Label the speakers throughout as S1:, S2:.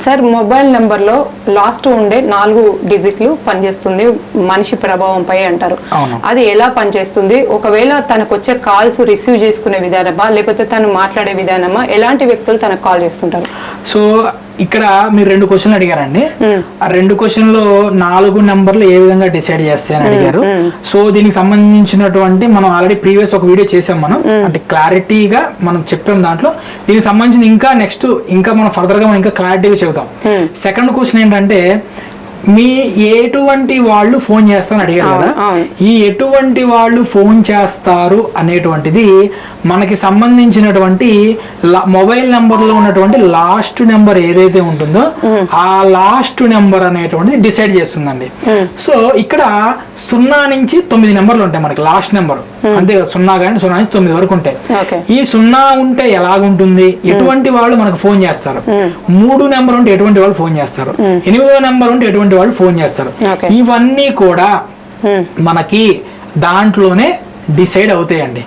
S1: Sir mobile నెంబర్లో last ఉండే 4 డిజిట్లు పనిచేస్తుంది మనిషి ప్రభావంపై అంటారు. అది ఎలా పనిచేస్తుంది, ఒకవేళ తనకు వచ్చే కాల్స్ రిసీవ్ చేసుకునే విధానమా లేకపోతే తను మాట్లాడే విధానమా, ఎలాంటి వ్యక్తులు తనకు కాల్ చేస్తుంటారు?
S2: సో ఇక్కడ మీరు 2 క్వశ్చన్లు అడిగారండి. ఆ 2 క్వశ్చన్లో 4 నెంబర్లు ఏ విధంగా డిసైడ్ చేస్తాయని అడిగారు. సో దీనికి సంబంధించినటువంటి మనం ఆల్రెడీ ప్రీవియస్ ఒక వీడియో చేసాం మనం, అంటే క్లారిటీగా మనం చెప్పాం. దాంట్లో దీనికి సంబంధించి ఇంకా మనం ఫర్దర్ గా మనం ఇంకా క్లారిటీగా చెబుతాం. సెకండ్ క్వశ్చన్ ఏంటంటే మీ ఎటువంటి వాళ్ళు ఫోన్ చేస్తారని అడిగారు కదా. ఈ ఎటువంటి వాళ్ళు ఫోన్ చేస్తారు అనేటువంటిది మనకి సంబంధించినటువంటి మొబైల్ నెంబర్లో ఉన్నటువంటి లాస్ట్ నెంబర్ ఏదైతే ఉంటుందో ఆ లాస్ట్ నెంబర్ అనేటువంటిది డిసైడ్ చేస్తుందండి. సో ఇక్కడ 0 నుంచి 9 నెంబర్లు ఉంటాయి మనకి లాస్ట్ నెంబర్, అంతే కదా. 0 కానీ 0 నుంచి 9 వరకు ఉంటాయి. ఈ 0 ఉంటే ఎలాగుంటుంది, ఎటువంటి వాళ్ళు మనకు ఫోన్ చేస్తారు, 3 నెంబర్ ఉంటే ఎటువంటి వాళ్ళు ఫోన్ చేస్తారు, 8వ నెంబర్ ఉంటే ఎటువంటి వాళ్ళు ఫోన్ చేస్తారు. ఇవన్నీ కూడా మనకి దాంట్లోనే డిసైడ్ అవుతాయండి.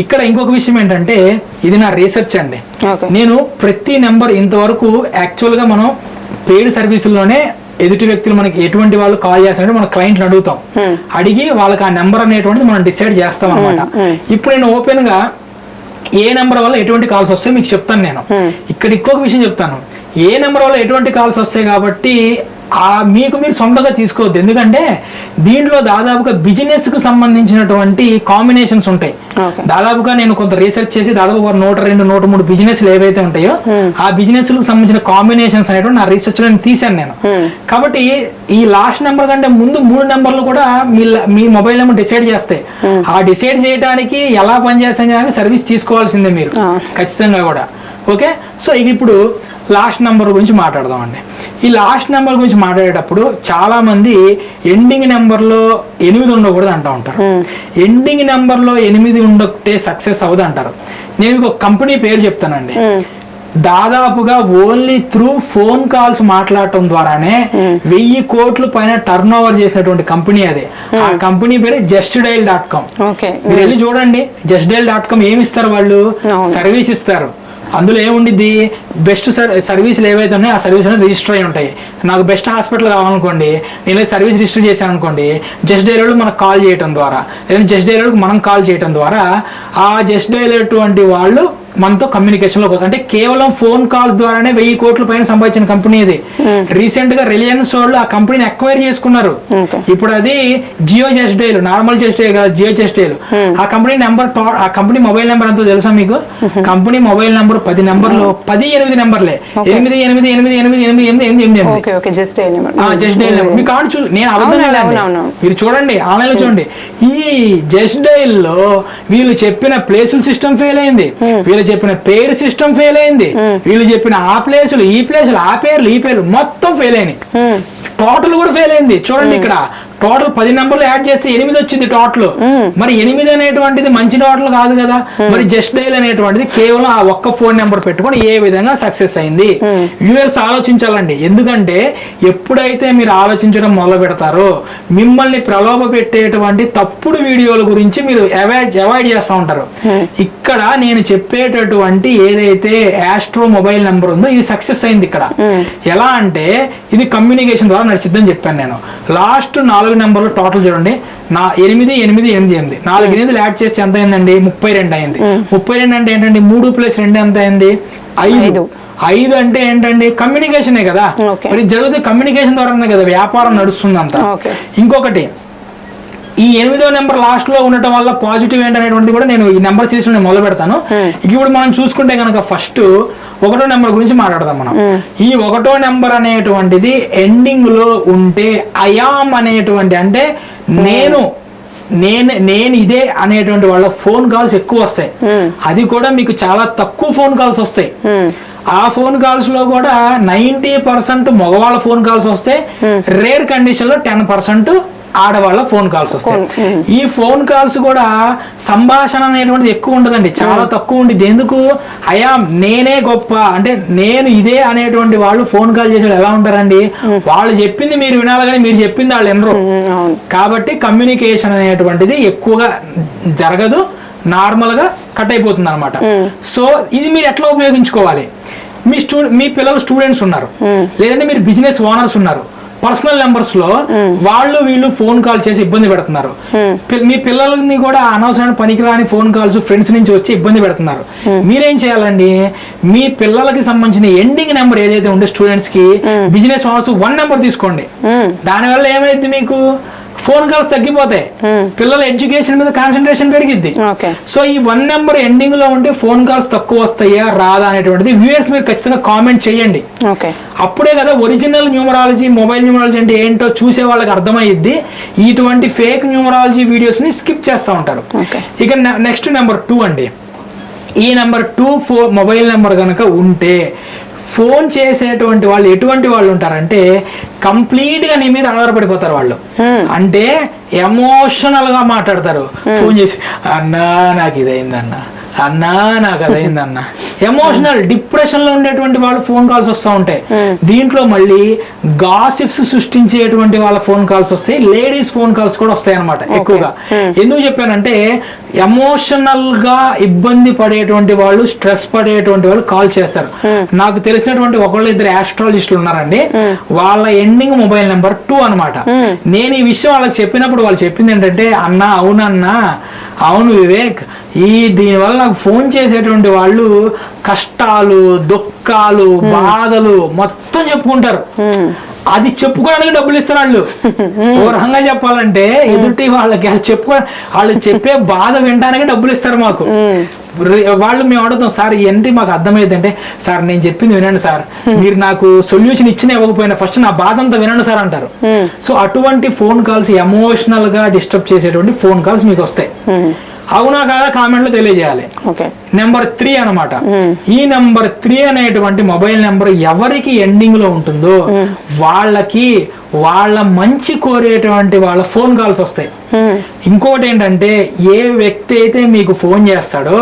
S2: ఇక్కడ ఇంకొక విషయం ఏంటంటే ఇది నా రీసెర్చ్ అండి. నేను ప్రతి నెంబర్ ఇంతవరకు యాక్చువల్గా మనం పెయిడ్ సర్వీసుల్లోనే ఎదుటి వ్యక్తులు మనకి ఎటువంటి వాళ్ళు కాల్ చేస్తారంటే మన క్లయింట్లు అడుగుతాం, అడిగి వాళ్ళకి ఆ నెంబర్ అనేటువంటిది మనం డిసైడ్ చేస్తాం అనమాట. ఇప్పుడు నేను ఓపెన్ గా ఏ నెంబర్ వల్ల ఎటువంటి కాల్స్ వస్తాయో మీకు చెప్తాను. నేను ఇక్కడ ఇంకొక విషయం చెప్తాను, ఏ నెంబర్ వల్ల ఎటువంటి కాల్స్ వస్తాయి కాబట్టి మీకు మీరు సొంతంగా తీసుకోవద్దు. ఎందుకంటే దీంట్లో దాదాపుగా బిజినెస్ కు సంబంధించినటువంటి కాంబినేషన్స్ ఉంటాయి. దాదాపుగా నేను కొంత రీసెర్చ్ చేసి దాదాపు 102, 103 బిజినెస్లు ఏవైతే ఉంటాయో ఆ బిజినెస్ లకు సంబంధించిన కాంబినేషన్స్ అనేటువంటి నా రీసెర్చ్ లో నేను తీశాను నేను. కాబట్టి ఈ లాస్ట్ నెంబర్ కంటే ముందు 3 నెంబర్లు కూడా మీ మొబైల్ నెంబర్ డిసైడ్ చేస్తాయి. ఆ డిసైడ్ చేయడానికి ఎలా పనిచేస్తాయని సర్వీస్ తీసుకోవాల్సిందే మీరు ఖచ్చితంగా కూడా. ఓకే, సో ఇది ఇప్పుడు లాస్ట్ నెంబర్ గురించి మాట్లాడదామండి. ఈ లాస్ట్ నెంబర్ గురించి మాట్లాడేటప్పుడు చాలా మంది ఎండింగ్ నెంబర్లో 8 ఉండకూడదు అంటూ ఉంటారు. ఎండింగ్ నెంబర్లో 8 ఉండటే సక్సెస్ అవ్వదు అంటారు. నేను ఒక కంపెనీ పేరు చెప్తానండి. దాదాపుగా ఓన్లీ త్రూ ఫోన్ కాల్స్ మాట్లాడటం ద్వారానే 1000 కోట్ల పైన టర్న్ ఓవర్ చేసినటువంటి కంపెనీ అదే. ఆ కంపెనీ పేరు justdial.com. మీరు వెళ్ళి చూడండి, justdial.com ఏమి ఇస్తారు వాళ్ళు, సర్వీస్ ఇస్తారు. అందులో ఏముండిద్ది, బెస్ట్ సర్వీసులు ఏవైతే ఉన్నాయో ఆ సర్వీస్ అనేది రిజిస్టర్ అయి ఉంటాయి. నాకు బెస్ట్ హాస్పిటల్ కావాలనుకోండి, నేను సర్వీస్ రిజిస్టర్ చేశాను అనుకోండి, జస్ట్ డైల్ మనకు కాల్ చేయడం ద్వారా లేదా జస్ట్ డైల్ మనం కాల్ చేయడం ద్వారా ఆ జస్ట్ డైల్ అటువంటి వాళ్ళు మనతో కమ్యూనికేషన్ లో, అంటే కేవలం ఫోన్ కాల్స్ ద్వారానే 1000 కోట్ల పైన సంపాదించిన కంపెనీ ఇది. రీసెంట్ గా రిలయన్స్ వాళ్ళు ఆ కంపెనీని అక్వైర్ చేసుకున్నారు. ఇప్పుడు అది జియో జస్ట్ డైల్, నార్మల్ జస్ట్ డైల్ కాదు, జియో జస్ట్ డైల్. ఆ కంపెనీ నెంబర్, ఆ కంపెనీ మొబైల్ నెంబర్ ఎంతో తెలుసా మీకు? కంపెనీ మొబైల్ నెంబర్ 10 నెంబర్లో 8 నెంబర్లే, 8888888888.
S1: జస్ట్ డైల్
S2: మీకు కాదు చూ, నేను అబద్ధం, మీరు చూడండి, ఆన్లైన్ లో చూడండి. ఈ జస్ట్ డైల్ లో వీళ్ళు చెప్పిన ప్లేసుల సిస్టమ్ ఫెయిల్ అయింది, వీళ్ళు చెప్పిన పేరు సిస్టమ్ ఫెయిల్ అయింది, వీళ్ళు చెప్పిన ఆ ప్లేసులు ఈ ప్లేసులు ఆ పేర్లు ఈ పేర్లు మొత్తం ఫెయిల్ అయినాయి. టోటల్ కూడా ఫెయిల్ అయింది. చూడండి ఇక్కడ టోటల్ 10 నెంబర్లు యాడ్ చేస్తే 8 వచ్చింది టోటల్. మరి 8 అనేటువంటిది మంచి టోటల్ కాదు కదా. మరి జస్ట్ డైల్ అనేటువంటిది కేవలం ఆ ఒక్క ఫోన్ నెంబర్ పెట్టుకొని ఏ విధంగా సక్సెస్ అయింది. వ్యూవర్స్ ఆలోచించాలండి. ఎందుకంటే ఎప్పుడైతే మీరు ఆలోచించడం మొదలు పెడతారో మిమ్మల్ని ప్రలోభ పెట్టేటువంటి తప్పుడు వీడియోల గురించి మీరు అవాయిడ్ చేస్తూ ఉంటారు. ఇక్కడ నేను చెప్పేటటువంటి ఏదైతే ఆస్ట్రో మొబైల్ నెంబర్ ఉందో ఇది సక్సెస్ అయింది. ఇక్కడ ఎలా అంటే ఇది కమ్యూనికేషన్ ద్వారా నడిచిద్దని చెప్పాను నేను. లాస్ట్ 4 నెంబర్లు టోటల్ చూడండి, 8888. 4 8 యాడ్ చేస్తే ఎంత అయిందండి? 32 అయింది. 32 అంటే ఏంటండి? 3 + 2 ఎంత అయింది? 5. 5 అంటే ఏంటండి? కమ్యూనికేషనే కదా. మరి జరుగుతుంది కమ్యూనికేషన్ ద్వారానే కదా వ్యాపారం నడుస్తుంది అంతా. ఇంకొకటి, ఈ 8వ నెంబర్ లాస్ట్ లో ఉండటం వల్ల పాజిటివ్ ఏంటనేటువంటిది కూడా నేను ఈ నెంబర్ సిరీస్ లో మొదలు పెడతాను. ఇప్పుడు మనం చూసుకుంటే కనుక ఫస్ట్ 1వ నెంబర్ గురించి మాట్లాడదాం మనం. ఈ 1వ నెంబర్ అనేటువంటిది ఎండింగ్ లో ఉంటే ఐయామ్ అనేటువంటి, అంటే నేను ఇదే అనేటువంటి వాళ్ళ ఫోన్ కాల్స్ ఎక్కువ వస్తాయి. అది కూడా మీకు చాలా తక్కువ ఫోన్ కాల్స్ వస్తాయి. ఆ ఫోన్ కాల్స్ లో కూడా 90% మగవాళ్ళ ఫోన్ కాల్స్ వస్తాయి. రేర్ కండిషన్ లో 10% ఆడవాళ్ళ ఫోన్ కాల్స్ వస్తాయి. ఈ ఫోన్ కాల్స్ కూడా సంభాషణ అనేటువంటిది ఎక్కువ ఉండదండి, చాలా తక్కువ ఉండిద్ది. ఎందుకు? నేనే గొప్ప, అంటే నేను ఇదే అనేటువంటి వాళ్ళు ఫోన్ కాల్ చేసేవాళ్ళు ఎలా ఉంటారండి, వాళ్ళు చెప్పింది మీరు వినాలి కానీ మీరు చెప్పింది వాళ్ళు వినరు. కాబట్టి కమ్యూనికేషన్ అనేటువంటిది ఎక్కువగా జరగదు, నార్మల్ గా కట్ అయిపోతుంది అనమాట. సో ఇది మీరు ఎట్లా ఉపయోగించుకోవాలి? మీ పిల్లలు స్టూడెంట్స్ ఉన్నారు, లేదంటే మీరు బిజినెస్ ఓనర్స్ ఉన్నారు, పర్సనల్ నెంబర్స్ లో వీళ్ళు ఫోన్ కాల్ చేసి ఇబ్బంది పెడుతున్నారు. మీ పిల్లల్ని కూడా అనవసరమైన పనికిరాని ఫోన్ కాల్స్ ఫ్రెండ్స్ నుంచి వచ్చి ఇబ్బంది పెడుతున్నారు. మీరేం చేయాలండి, మీ పిల్లలకి సంబంధించిన ఎండింగ్ నెంబర్ ఏదైతే ఉండే స్టూడెంట్స్ కి బిజినెస్ ఓనర్స్ 1 నెంబర్ తీసుకోండి. దానివల్ల ఏమైంది, మీకు ఫోన్ కాల్స్ తగ్గిపోతాయి, పిల్లల ఎడ్యుకేషన్ మీద కాన్సన్ట్రేషన్ పెరిగిద్ది. సో ఈ 1 నెంబర్ ఎండింగ్ లో ఉంటే ఫోన్ కాల్స్ తక్కువ వస్తాయా రాదా అనేటువంటిది వ్యూయర్స్ మీరు ఖచ్చితంగా కామెంట్ చేయండి. అప్పుడే కదా ఒరిజినల్ న్యూమరాలజీ, మొబైల్ న్యూమరాలజీ అంటే ఏంటో చూసే వాళ్ళకి అర్థమయ్యిద్ది. ఇటువంటి ఫేక్ న్యూమరాలజీ వీడియోస్ ని స్కిప్ చేస్తూ ఉంటారు. ఇక నెక్స్ట్ నెంబర్ 2 అండి. ఈ నెంబర్ 2 మొబైల్ నెంబర్ కనుక ఉంటే ఫోన్ చేసేటువంటి వాళ్ళు ఎటువంటి వాళ్ళు ఉంటారంటే కంప్లీట్ గా నీ మీద ఆధారపడిపోతారు వాళ్ళు. అంటే ఎమోషనల్ గా మాట్లాడతారు. ఫోన్ చేసి అన్నా నాకు ఇదైందన్నా, అన్నా నాకు అదైందన్న, ఎమోషనల్ డిప్రెషన్ లో ఉండేటువంటి వాళ్ళు ఫోన్ కాల్స్ వస్తూ ఉంటాయి. దీంట్లో మళ్ళీ గాసిప్స్ సృష్టించేటువంటి వాళ్ళ ఫోన్ కాల్స్ వస్తాయి, లేడీస్ ఫోన్ కాల్స్ కూడా వస్తాయి అనమాట ఎక్కువగా. ఎందుకు చెప్పానంటే ఎమోషనల్ గా ఇబ్బంది పడేటువంటి వాళ్ళు, స్ట్రెస్ పడేటువంటి వాళ్ళు కాల్ చేస్తారు. నాకు తెలిసినటువంటి 1-2 ఆస్ట్రాలజిస్టులు ఉన్నారండి, వాళ్ళ ఎండింగ్ మొబైల్ నెంబర్ 2 అనమాట. నేను ఈ విషయం వాళ్ళకి చెప్పినప్పుడు వాళ్ళు చెప్పింది ఏంటంటే, అన్నా అవునన్నా, అవును వివేక్, దీనివల్ల నాకు ఫోన్ చేసేటువంటి వాళ్ళు కష్టాలు, దుఃఖాలు, బాధలు మొత్తం చెప్పుకుంటారు. అది చెప్పుకోవడానికి డబ్బులు ఇస్తారు వాళ్ళు. ఒక రకంగా చెప్పాలంటే ఎదుటి వాళ్ళకి అది వాళ్ళు చెప్పే బాధ వినడానికి డబ్బులు ఇస్తారు మాకు. వాళ్ళు మేము అడుగుతాం, సార్ ఏంటి మాకు అర్థమైందంటే, సార్ నేను చెప్పింది వినండి సార్, మీరు నాకు సొల్యూషన్ ఇచ్చినా ఇవ్వకపోయినా ఫస్ట్ నా బాధ అంతా వినండి సార్ అంటారు. సో అటువంటి ఫోన్ కాల్స్, ఎమోషనల్ గా డిస్టర్బ్ చేసేటువంటి ఫోన్ కాల్స్ మీకు వస్తాయి. అవునా కాదా కామెంట్ లో తెలియజేయాలి. నెంబర్ 3 అనమాట. ఈ నెంబర్ 3 అనేటువంటి మొబైల్ నెంబర్ ఎవరికి ఎండింగ్ లో ఉంటుందో వాళ్ళ మంచి కోరేటువంటి వాళ్ళ ఫోన్ కాల్స్ వస్తాయి. ఇంకొకటి ఏంటంటే, ఏ వ్యక్తి అయితే మీకు ఫోన్ చేస్తాడో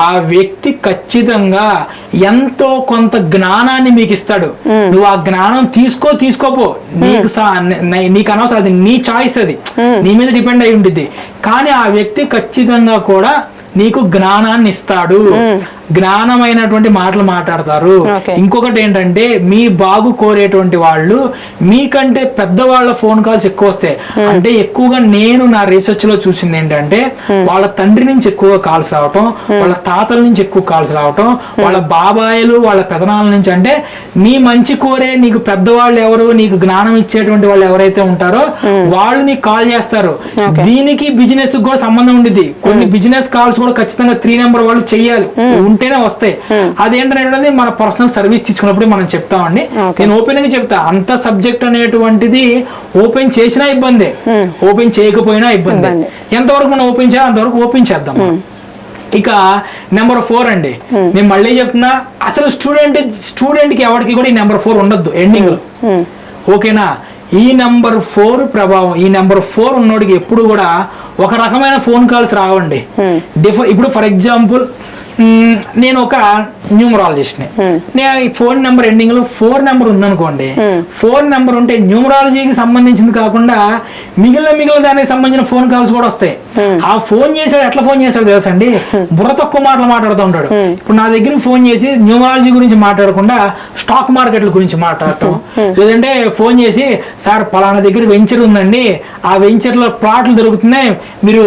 S2: ఆ వ్యక్తి ఖచ్చితంగా ఎంతో కొంత జ్ఞానాన్ని మీకు ఇస్తాడు. నువ్వు ఆ జ్ఞానం తీసుకోపో, నీకు అనవసరం, అది నీ చాయిస్, అది నీ మీద డిపెండ్ అయి ఉంటుంది. కానీ ఆ వ్యక్తి ఖచ్చితంగా కూడా నీకు జ్ఞానాన్ని ఇస్తాడు, జ్ఞానమైనటువంటి మాటలు మాట్లాడతారు. ఇంకొకటి ఏంటంటే, మీ బాగు కోరేటువంటి వాళ్ళు మీకంటే పెద్దవాళ్ళ ఫోన్ కాల్స్ ఎక్కువ వస్తాయి. అంటే ఎక్కువగా నేను నా రీసెర్చ్ లో చూసింది ఏంటంటే, వాళ్ళ తండ్రి నుంచి ఎక్కువ కాల్స్ రావటం, వాళ్ళ తాతల నుంచి ఎక్కువ కాల్స్ రావటం, వాళ్ళ బాబాయిలు, వాళ్ళ పెదనాల నుంచి. అంటే నీ మంచి కోరే, నీకు పెద్దవాళ్ళు ఎవరు, నీకు జ్ఞానం ఇచ్చేటువంటి వాళ్ళు ఎవరైతే ఉంటారో వాళ్ళు నీకు కాల్ చేస్తారు. దీనికి బిజినెస్ కూడా సంబంధం ఉండేది. కొన్ని బిజినెస్ కాల్స్ కూడా ఖచ్చితంగా 3 నెంబర్ వాళ్ళు చెయ్యాలి, ఉంటేనే వస్తాయి. అదేంటనేది మన పర్సనల్ సర్వీస్ తీసుకున్నప్పుడు మనం చెప్తామండి. నేను ఓపెన్ గా చెప్తా, అంత సబ్జెక్ట్ అనేటువంటిది ఓపెన్ చేసినా ఇబ్బంది, ఓపెన్ చేయకపోయినా ఇబ్బంది. ఎంతవరకు మనం ఓపెన్ చేయాలి అంతవరకు ఓపెన్ చేద్దాం. ఇక నెంబర్ 4 అండి. నేను మళ్ళీ చెప్తున్నా, అసలు స్టూడెంట్ కి ఎవరికి కూడా ఈ నెంబర్ 4 ఉండద్దు ఎండింగ్ లో. ఓకేనా? ఈ నెంబర్ 4 ప్రభావం, ఈ నెంబర్ 4 ఉన్నోడికి ఎప్పుడు కూడా ఒక రకమైన ఫోన్ కాల్స్ రావండి. ఇప్పుడు ఫర్ ఎగ్జాంపుల్ నేను ఒక న్యూమరాలజిస్ట్ని, నేను ఈ ఫోన్ నెంబర్ ఎండింగ్ లో 4 నెంబర్ ఉందనుకోండి, 4 నెంబర్ ఉంటే న్యూమరాలజీకి సంబంధించింది కాకుండా మిగిలిన దానికి సంబంధించిన ఫోన్ కాల్స్ కూడా వస్తాయి. ఆ ఫోన్ చేసాడు, ఎట్లా ఫోన్ చేశాడు తెలుసండి, బుర్ర తక్కువ మాటలు మాట్లాడుతూ ఉంటాడు. ఇప్పుడు నా దగ్గరికి ఫోన్ చేసి న్యూమరాలజీ గురించి మాట్లాడకుండా స్టాక్ మార్కెట్ల గురించి మాట్లాడటం, లేదంటే ఫోన్ చేసి సార్ పలానా దగ్గర వెంచర్ ఉందండి, ఆ వెంచర్ లో ప్లాట్లు దొరుకుతున్నాయి, మీరు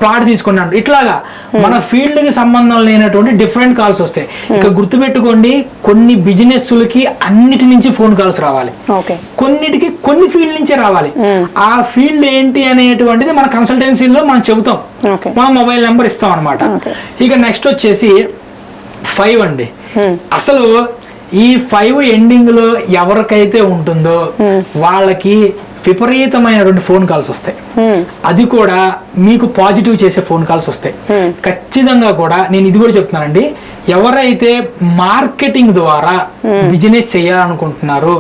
S2: ప్లాట్ తీసుకున్నాడు. ఇట్లాగా మన ఫీల్డ్ కి సంబంధం లేనటువంటి డిఫరెంట్ కాల్స్ వస్తాయి. ఇక గుర్తుపెట్టుకోండి, కొన్ని బిజినెస్లకి అన్నిటి నుంచి ఫోన్ కాల్స్ రావాలి, కొన్నిటికి కొన్ని ఫీల్డ్ నుంచే రావాలి. ఆ ఫీల్డ్ ఏంటి అనేటువంటిది మన కన్సల్టెన్సీలో మనం చెబుతాం, మనం మొబైల్ నెంబర్ ఇస్తాం అనమాట. ఇక నెక్స్ట్ వచ్చేసి 5 అండి. అసలు ఈ 5 ఎండింగ్ లో ఎవరికైతే ఉంటుందో వాళ్ళకి విపరీతమైనటువంటి ఫోన్ కాల్స్ వస్తాయి. అది కూడా మీకు పాజిటివ్ చేసే ఫోన్ కాల్స్ వస్తాయి ఖచ్చితంగా. కూడా నేను ఇది కూడా చెప్తున్నానండి, ఎవరైతే మార్కెటింగ్ ద్వారా బిజినెస్ చేయాలనుకుంటున్నారో,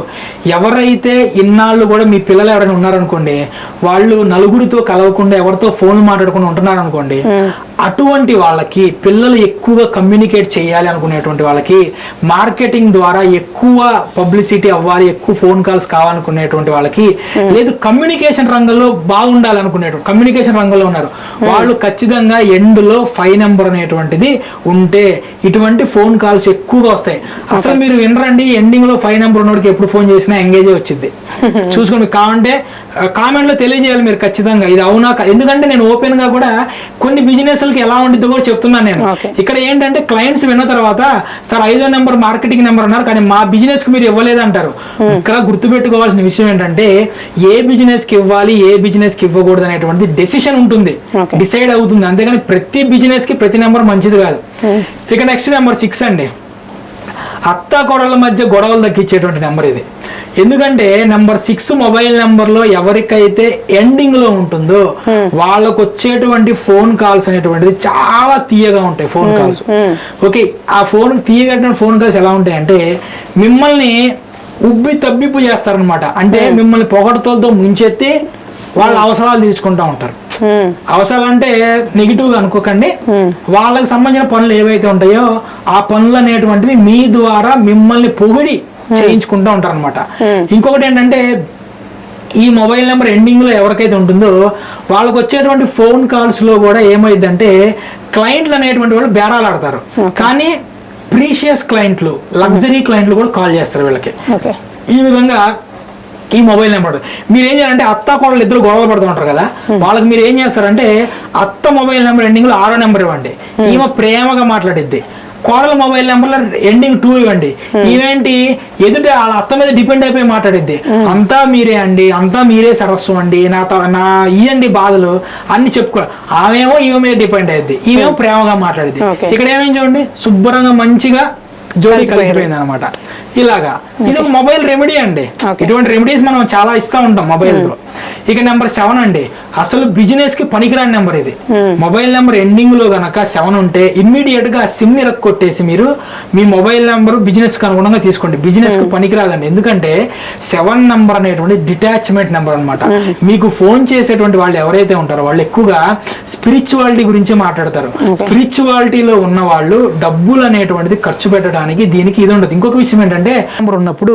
S2: ఎవరైతే ఇన్నాళ్ళు కూడా మీ పిల్లలు ఎవరైనా ఉన్నారనుకోండి, వాళ్ళు నలుగురితో కలవకుండా ఎవరితో ఫోన్ మాట్లాడకుండా ఉంటున్నారు అనుకోండి, అటువంటి వాళ్ళకి, పిల్లలు ఎక్కువగా కమ్యూనికేట్ చేయాలి అనుకునేటువంటి వాళ్ళకి, మార్కెటింగ్ ద్వారా ఎక్కువ పబ్లిసిటీ అవ్వాలి, ఎక్కువ ఫోన్ కాల్స్ కావాలనుకునేటువంటి వాళ్ళకి, లేదు కమ్యూనికేషన్ రంగంలో బాగుండాలనుకునేటువంటి, కమ్యూనికేషన్ రంగంలో ఉన్నారు వాళ్ళు ఖచ్చితంగా ఎండ్లో 5 నెంబర్ అనేటువంటిది ఉంటే ఇటువంటి ఫోన్ కాల్స్ ఎక్కువగా వస్తాయి. అసలు మీరు వినరండి, ఎండింగ్ లో 5 నెంబర్ ఉన్నోడికి ఎప్పుడు ఫోన్ చేసినా ఎంగేజ్ వచ్చింది. చూసుకోండి, కావంటే కామెంట్ లో తెలియజేయాలి మీరు ఖచ్చితంగా ఇది అవునా. ఎందుకంటే నేను ఓపెన్ గా కూడా కొన్ని బిజినెస్ కి ఎలా ఉండిద్దో కూడా చెప్తున్నాను నేను. ఇక్కడ ఏంటంటే క్లయింట్స్ విన్న తర్వాత సార్ 5వ నెంబర్ మార్కెటింగ్ నెంబర్ అన్నారు కానీ మా బిజినెస్ కి మీరు ఇవ్వలేదు అంటారు. ఇక్కడ గుర్తుపెట్టుకోవాల్సిన విషయం ఏంటంటే ఏ బిజినెస్ కి ఇవ్వాలి, ఏ బిజినెస్ కి ఇవ్వకూడదు అనేటువంటి డెసిషన్ ఉంటుంది, డిసైడ్ అవుతుంది. అంతేగాని ప్రతి బిజినెస్ కి ప్రతి నెంబర్ మంచిది కాదు. ఇక నెక్స్ట్ నెంబర్ 6 అండి. అత్త కోడళ్ళ మధ్య గొడవలు తగ్గించేటువంటి నెంబర్ ఇది. ఎందుకంటే నెంబర్ 6 మొబైల్ నెంబర్ లో ఎవరికైతే ఎండింగ్ లో ఉంటుందో వాళ్ళకు వచ్చేటువంటి ఫోన్ కాల్స్ అనేటువంటిది చాలా తీయగా ఉంటాయి ఫోన్ కాల్స్. ఓకే, ఆ తీయగట్టిన ఫోన్ కాల్స్ ఎలా ఉంటాయి అంటే మిమ్మల్ని ఉబ్బి తబ్బిబ్బు చేస్తారనమాట. అంటే మిమ్మల్ని పొగడతలతో ముంచెత్తి వాళ్ళ అవసరాలు తీర్చుకుంటా ఉంటారు. అవసరాలు అంటే నెగిటివ్ గా అనుకోకండి, వాళ్ళకి సంబంధించిన పనులు ఏవైతే ఉంటాయో ఆ పనులు అనేటువంటివి మీ ద్వారా మిమ్మల్ని పొగిడి చేయించుకుంటూ ఉంటారు అనమాట. ఇంకొకటి ఏంటంటే ఈ మొబైల్ నెంబర్ ఎండింగ్ లో ఎవరికైతే ఉంటుందో వాళ్ళకి వచ్చేటువంటి ఫోన్ కాల్స్ లో కూడా ఏమైందంటే క్లయింట్లు అనేటువంటి వాళ్ళు బేరాలు ఆడతారు. కానీ ప్రీషియస్ క్లయింట్లు, లగ్జరీ క్లయింట్లు కూడా కాల్ చేస్తారు వీళ్ళకి. ఈ విధంగా ఈ మొబైల్ నెంబర్ మీరు ఏం చేయాలంటే అత్త కోడలు ఇద్దరు గొడవలు పడుతూ ఉంటారు కదా, వాళ్ళకి మీరు ఏం చేస్తారంటే అత్త మొబైల్ నెంబర్ ఎండింగ్ లో 6వ నెంబర్ ఇవ్వండి. ఈమె ప్రేమగా మాట్లాడిద్ది. కోడల మొబైల్ నెంబర్ లో ఎండింగ్ 2 ఇవ్వండి. ఇవేంటి ఎదుట వాళ్ళ అత్త మీద డిపెండ్ అయిపోయి మాట్లాడిద్ది. అంతా మీరే అండి, అంతా మీరే సరస్సు అండి, నా ఇయ్యండి బాధలు అన్ని చెప్పుకో. ఆమెమో ఈమె మీద డిపెండ్ అయ్యిద్ది, ఈమెమో ప్రేమగా మాట్లాడిద్ది. ఇక్కడ ఏమేం చూడండి శుభ్రంగా మంచిగా జోడీ కలిసిపోయింది అనమాట. ఇలాగా ఇది ఒక మొబైల్ రెమెడీ అండి. ఇటువంటి రెమెడీస్ మనం చాలా ఇస్తా ఉంటాం మొబైల్ లో. ఇక నెంబర్ 7 అండి, అసలు బిజినెస్ కి పనికిరాని నెంబర్ ఇది. మొబైల్ నెంబర్ ఎండింగ్ లో గనక 7 ఉంటే ఇమ్మీడియట్ గా సిమ్ కొట్టేసి మీరు మీ మొబైల్ నెంబర్ బిజినెస్ కి అనుగుణంగా తీసుకోండి. బిజినెస్ కి పనికిరాదండి. ఎందుకంటే 7 నెంబర్ అనేటువంటి డిటాచ్మెంట్ నెంబర్ అనమాట. మీకు ఫోన్ చేసేటువంటి వాళ్ళు ఎవరైతే ఉంటారో వాళ్ళు ఎక్కువగా స్పిరిచువాలిటీ గురించి మాట్లాడతారు. స్పిరిచువాలిటీలో ఉన్న వాళ్ళు డబ్బులు అనేటువంటిది ఖర్చు పెట్టడానికి దీనికి ఇది ఉండదు. ఇంకొక విషయం ఏంటంటే నెంబర్ ఉన్నప్పుడు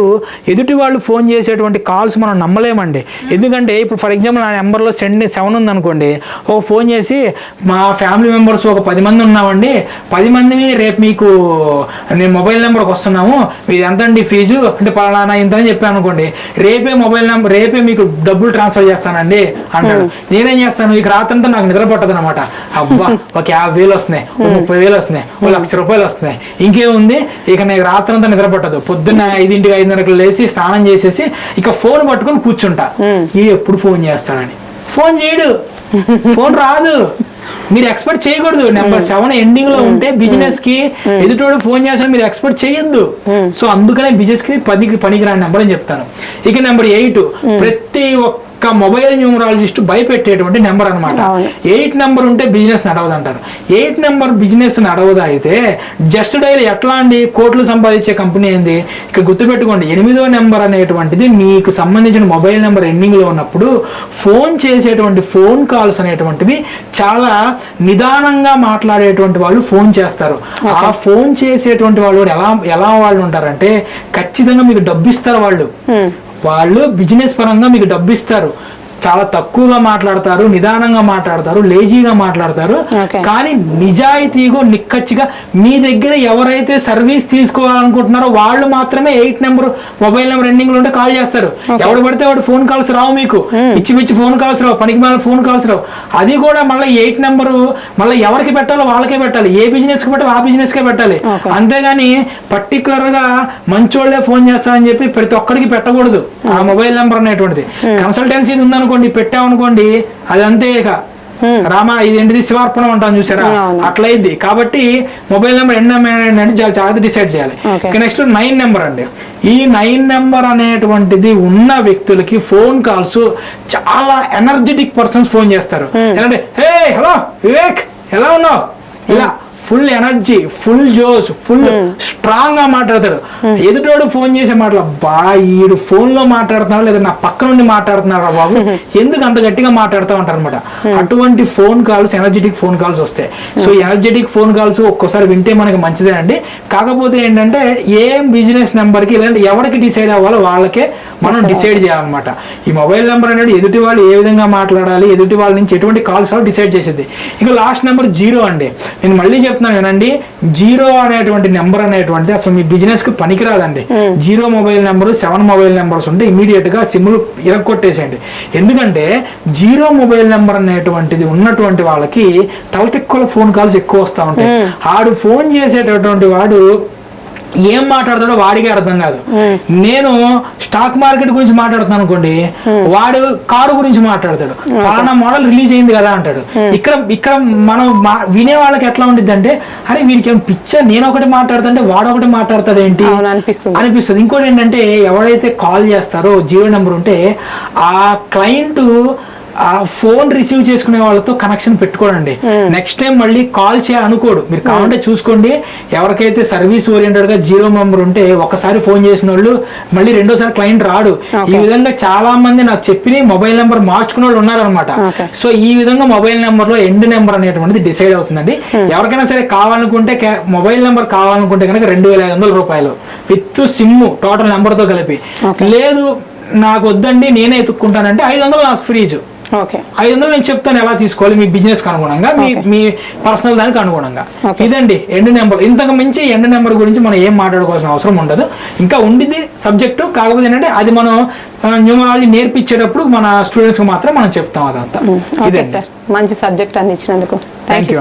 S2: ఎదుటి వాళ్ళు ఫోన్ చేసేటువంటి కాల్స్ మనం నమ్మలేమండి. ఎందుకంటే ఇప్పుడు ఫర్ ఎగ్జాంపుల్ నా నెంబర్లో 7 ఉంది అనుకోండి, ఒక ఫోన్ చేసి మా ఫ్యామిలీ మెంబర్స్ ఒక 10 మంది ఉన్నామండి, 10 మందిని రేపు మీకు నేను మొబైల్ నెంబర్కి వస్తున్నాము, మీది ఎంత అండి ఫీజు అంటే పలానా ఇంత అని చెప్పాను అనుకోండి, రేపే మీకు డబ్బులు ట్రాన్స్ఫర్ చేస్తానండి అంటాడు. నేనేం చేస్తాను, ఇక రాత్రంతా నాకు నిద్ర పట్టదు అనమాట. అబ్బా ఒక 50,000 వస్తున్నాయి, 30,000 వస్తున్నాయి, ₹1,00,000 వస్తున్నాయి, ఇంకేముంది ఇక నాకు రాత్రంతా నిద్ర పట్టదు. పొద్దున్న 5ంటికి 5:30కి లేచి స్నానం చేసేసి ఇక ఫోన్ పట్టుకొని కూర్చుంటా. ఈ ఎప్పుడు ఫోన్ చేస్తాడని ఫోన్ చేయడు, ఫోన్ రాదు. మీరు ఎక్స్పెక్ట్ చేయకూడదు. నెంబర్ 7 ఎండింగ్ లో ఉంటే బిజినెస్ కి ఎదుటోడు ఫోన్ చేస్తాడు మీరు ఎక్స్పెక్ట్ చేయొద్దు. సో అందుకనే బిజినెస్ కి పనికిరాని నెంబర్ అని చెప్తాను. ఇక నెంబర్ 8 ప్రతి ఒక్క మొబైల్ న్యూమరాలజిస్ట్ భయపెట్టేటువంటి నెంబర్ అనమాట. 8 నెంబర్ ఉంటే బిజినెస్ నడవదు అంటారు. 8 నెంబర్ బిజినెస్ నడవదు. అయితే జస్ట్ డైలీ ఎట్లా అండి కోట్లు సంపాదించే కంపెనీ ఏంది. ఇక గుర్తుపెట్టుకోండి 8వ నెంబర్ అనేటువంటిది మీకు సంబంధించిన మొబైల్ నెంబర్ ఎండింగ్ లో ఉన్నప్పుడు ఫోన్ చేసేటువంటి ఫోన్ కాల్స్ అనేటువంటివి చాలా నిదానంగా మాట్లాడేటువంటి వాళ్ళు ఫోన్ చేస్తారు. ఆ ఫోన్ చేసేటువంటి వాళ్ళు ఎలా వాళ్ళు ఉంటారంటే ఖచ్చితంగా మీకు డబ్బు ఇస్తారు. వాళ్ళు బిజినెస్ పరంగా మీకు డబ్బు ఇస్తారు. చాలా తక్కువగా మాట్లాడతారు, నిదానంగా మాట్లాడతారు, లేజీగా మాట్లాడతారు. కానీ నిజాయితీగా నిక్కచ్చిగా మీ దగ్గర ఎవరైతే సర్వీస్ తీసుకోవాలనుకుంటున్నారో వాళ్ళు మాత్రమే 8 నెంబర్ మొబైల్ నెంబర్ ఎండింగ్ లో ఉంటే కాల్ చేస్తారు. ఎవడు పడితే వాడు ఫోన్ కాల్స్ రావు, మీకు పిచ్చి ఫోన్ కాల్స్ రావు, పనికి మాల ఫోన్ కాల్స్ రావు. అది కూడా మళ్ళీ 8 నెంబర్ మళ్ళీ ఎవరికి పెట్టాలో వాళ్ళకే పెట్టాలి, ఏ బిజినెస్ కి పెట్టాలో ఆ బిజినెస్ కే పెట్టాలి. అంతేగాని పర్టికులర్ గా మంచోళ్లే ఫోన్ చేస్తారని చెప్పి ప్రతి ఒక్కరికి పెట్టకూడదు ఆ మొబైల్ నెంబర్ అనేటువంటిది. కన్సల్టెన్సీ ఉందనుకో పెట్టామనుకోండి అది అంతే. ఇక రామా ఇదేంటిది శివార్పణం అంటాను చూసారా, అట్లయింది. కాబట్టి మొబైల్ నెంబర్ ఏంటంటే చాలా జాగ్రత్త డిసైడ్ చేయాలి. ఇక నెక్స్ట్ 9 నెంబర్ అండి. ఈ 9 నెంబర్ అనేటువంటిది ఉన్న వ్యక్తులకి ఫోన్ కాల్స్ చాలా ఎనర్జెటిక్ పర్సన్స్ ఫోన్ చేస్తారు. ఏంటంటే హే హలో వివేక్ ఎలా ఉన్నావు, ఇలా ఫుల్ ఎనర్జీ, ఫుల్ జోష్, ఫుల్ స్ట్రాంగ్ గా మాట్లాడతాడు. ఎదుటోడు ఫోన్ చేసే మాటలు, బా ఈడు ఫోన్ లో మాట్లాడుతున్నాడు లేదా నా పక్క నుండి మాట్లాడుతున్నాడు బాబు, ఎందుకు అంత గట్టిగా మాట్లాడుతూ ఉంటారు అనమాట. అటువంటి phone calls, energetic phone calls వస్తాయి. సో ఎనర్జెటిక్ ఫోన్ కాల్స్ ఒక్కోసారి వింటే మనకి మంచిదేనండి. కాకపోతే ఏంటంటే ఏం బిజినెస్ నెంబర్ కి లేదంటే ఎవరికి డిసైడ్ అవ్వాలో వాళ్ళకే మనం డిసైడ్ చేయాలన్నమాట. ఈ మొబైల్ నెంబర్ అనేది ఎదుటి వాళ్ళు ఏ విధంగా మాట్లాడాలి, ఎదుటి వాళ్ళ నుంచి ఎటువంటి కాల్స్ డిసైడ్ చేసేది. ఇక లాస్ట్ నెంబర్ 0 అండి. నేను మళ్ళీ చెప్తున్నాను వినండి, 0 అనేటువంటి నెంబర్ అనేటువంటిది అసలు మీ బిజినెస్ కి పనికిరాదండి. 0 మొబైల్ నెంబర్, 7 మొబైల్ నెంబర్స్ ఉంటే ఇమీడియట్ గా సిమ్లు ఇరగొట్టేసేయండి. ఎందుకంటే 0 మొబైల్ నెంబర్ అనేటువంటిది ఉన్నటువంటి వాళ్ళకి తలతిక్కుల ఫోన్ కాల్స్ ఎక్కువ వస్తూ ఉంటాయి. ఆడు ఫోన్ చేసేటటువంటి వాడు ఏం మాట్లాడతాడో వాడికి అర్థం కాదు. నేను స్టాక్ మార్కెట్ గురించి మాట్లాడుతున్నాను అనుకోండి, వాడు కారు గురించి మాట్లాడతాడు, పలానా మోడల్ రిలీజ్ అయింది కదా అంటాడు. ఇక్కడ మనం వినే వాళ్ళకి ఎట్లా ఉంటుంది అంటే, అరే వీడికి ఏం పిచ్చా, నేను ఒకటి మాట్లాడుతుంటే వాడు ఒకటి మాట్లాడతాడు ఏంటి అనిపిస్తుంది. ఇంకోటి ఏంటంటే ఎవరైతే కాల్ చేస్తారో 0 నెంబర్ ఉంటే ఆ క్లయింట్ ఆ ఫోన్ రిసీవ్ చేసుకునే వాళ్ళతో కనెక్షన్ పెట్టుకోండి. నెక్స్ట్ టైం మళ్ళీ కాల్ చేయాలనుకోడు. మీరు కావాలంటే చూసుకోండి, ఎవరికైతే సర్వీస్ ఓరియంటెడ్ గా 0 మెంబర్ ఉంటే ఒకసారి ఫోన్ చేసిన వాళ్ళు మళ్ళీ రెండోసారి క్లయింట్ రాడు. ఈ విధంగా చాలా మంది నాకు చెప్పి మొబైల్ నెంబర్ మార్చుకునే వాళ్ళు ఉన్నారనమాట. సో ఈ విధంగా మొబైల్ నెంబర్ లో ఎండ్ నెంబర్ అనేటువంటిది డిసైడ్ అవుతుందండి. ఎవరికైనా సరే కావాలనుకుంటే మొబైల్ నెంబర్ కావాలనుకుంటే కనుక 2,500 రూపాయలు విత్ సిమ్ టోటల్ నెంబర్ తో కలిపి. లేదు నాకు వద్దండి నేనే ఎత్తుక్కుంటానంటే 500 నాకు ఫ్రీజ్. 500 నేను చెప్తాను ఎలా తీసుకోవాలి మీ బిజినెస్ కి అనుగుణంగా, మీ పర్సనల్ దానికి అనుగుణంగా. ఇదండి ఎండ్ నెంబర్. ఇంతకు మించి ఎండ్ నెంబర్ గురించి మనం ఏం మాట్లాడుకోవాల్సిన అవసరం ఉండదు. ఇంకా ఉండిది సబ్జెక్టు, కాకపోతే ఏంటంటే అది మనం న్యూమరాలజీ నేర్పించేటప్పుడు మన స్టూడెంట్స్ కి మాత్రం మనం చెప్తాం. అదంతా ఇదే.
S1: మంచి సబ్జెక్ట్ అందించినందుకు థ్యాంక్ యూ.